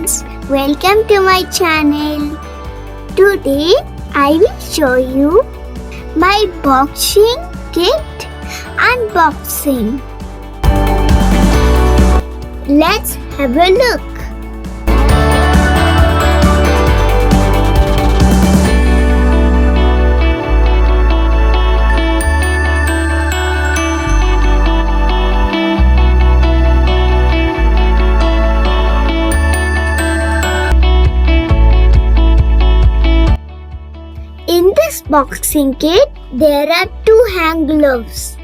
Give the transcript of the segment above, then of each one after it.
friends, welcome to my channel. Today I will show you my boxing kit unboxing. Let's have a look. In this boxing kit, there are 2 hand gloves.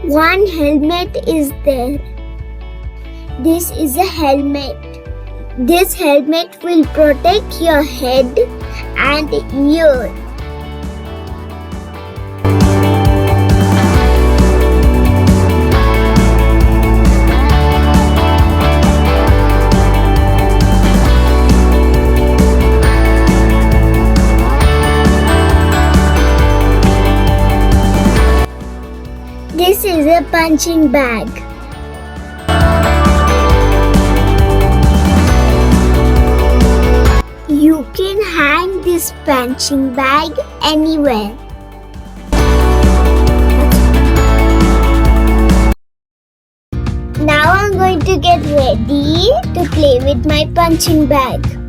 One helmet is there. This is a helmet. This helmet will protect your head and ear. This is a punching bag. You can hang this punching bag anywhere. Now I'm going to get ready to play with my punching bag.